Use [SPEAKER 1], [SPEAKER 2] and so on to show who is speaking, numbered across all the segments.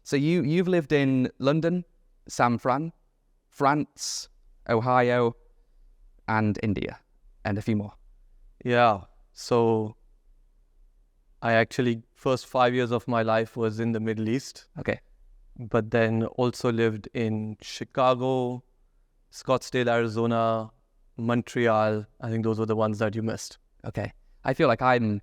[SPEAKER 1] So you've lived in London, San Fran, France, Ohio, and India, and a few more.
[SPEAKER 2] Yeah. So I actually, first 5 years of my life was in the Middle East,
[SPEAKER 1] Okay.
[SPEAKER 2] but then also lived in Chicago, Scottsdale, Arizona, Montreal. I think those were the ones that you missed.
[SPEAKER 1] Okay. I feel like I've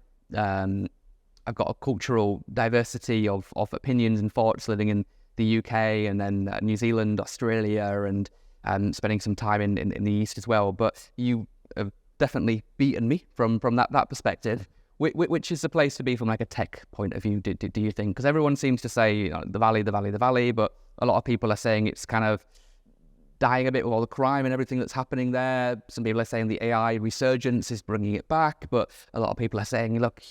[SPEAKER 1] got a cultural diversity of opinions and thoughts living in the UK and then New Zealand, Australia, and spending some time in the East as well. But you have definitely beaten me from that perspective. Which is the place to be from like a tech point of view, do you think? Because everyone seems to say the valley, but a lot of people are saying it's kind of dying a bit with all the crime and everything that's happening there. Some people are saying the AI resurgence is bringing it back, but a lot of people are saying, look,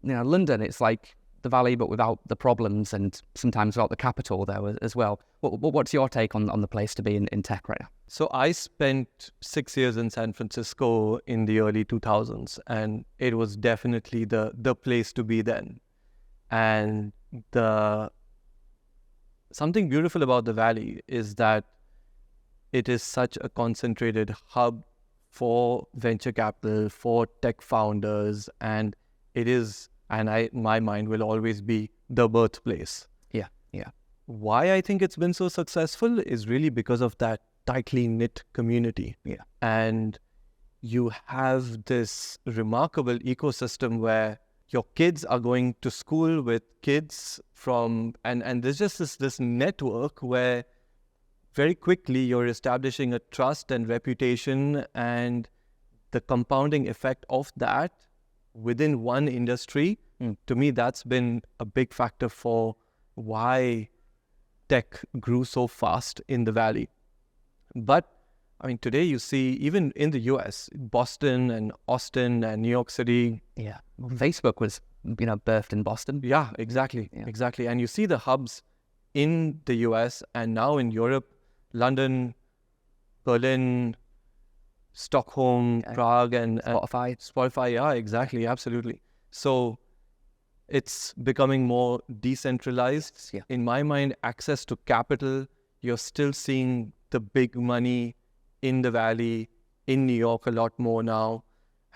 [SPEAKER 1] London, it's like the valley, but without the problems and sometimes without the capital there as well. What's your take on the place to be in tech right now?
[SPEAKER 2] So I spent 6 years in San Francisco in the early 2000s, and it was definitely the place to be then. And something beautiful about the Valley is that it is such a concentrated hub for venture capital, for tech founders, and it is, and my mind will always be the birthplace.
[SPEAKER 1] Yeah.
[SPEAKER 2] Why I think it's been so successful is really because of that tightly knit community.
[SPEAKER 1] Yeah.
[SPEAKER 2] And you have this remarkable ecosystem where your kids are going to school with kids from, and there's just this network where very quickly you're establishing a trust and reputation, and the compounding effect of that within one industry, to me, that's been a big factor for why tech grew so fast in the Valley. But I mean, today you see, even in the US, Boston and Austin and New York City.
[SPEAKER 1] Yeah. Well, Facebook was, birthed in Boston.
[SPEAKER 2] Yeah, exactly. And you see the hubs in the US and now in Europe, London, Berlin, Stockholm, Prague, and Spotify. Yeah, exactly. Absolutely. So it's becoming more decentralized.
[SPEAKER 1] Yeah.
[SPEAKER 2] In my mind, access to capital, you're still seeing the big money in the Valley, in New York a lot more now.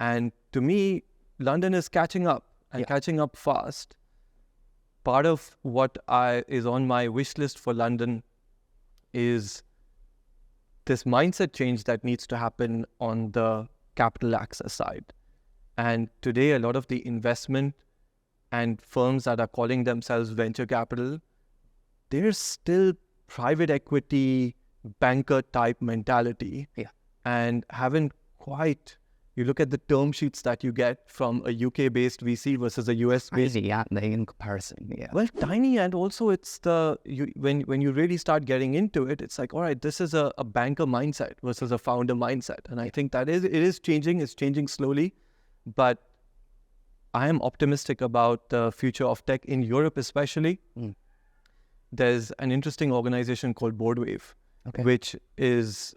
[SPEAKER 2] And to me, London is catching up and catching up fast. Part of what is on my wish list for London is this mindset change that needs to happen on the capital access side. And today, a lot of the investment and firms that are calling themselves venture capital, they're still private equity, banker type mentality.
[SPEAKER 1] Yeah.
[SPEAKER 2] And haven't quite, you look at the term sheets that you get from a UK based VC versus a US based.
[SPEAKER 1] Tiny, aren't they, in comparison? Yeah.
[SPEAKER 2] Well, tiny, and also it's when you really start getting into it, it's like, all right, this is a banker mindset versus a founder mindset. And I think it is changing. It's changing slowly, but I am optimistic about the future of tech in Europe, especially. There's an interesting organization called Boardwave, which is,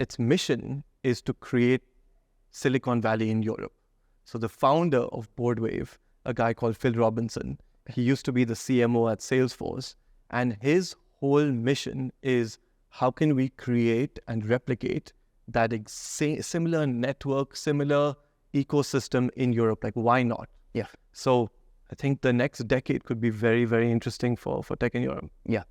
[SPEAKER 2] its mission is to create Silicon Valley in Europe. So the founder of Boardwave, a guy called Phil Robinson, he used to be the CMO at Salesforce, and his whole mission is how can we create and replicate that similar network, similar ecosystem in Europe? Like, why not?
[SPEAKER 1] Yeah.
[SPEAKER 2] So I think the next decade could be very, very interesting for tech in Europe.
[SPEAKER 1] Yeah.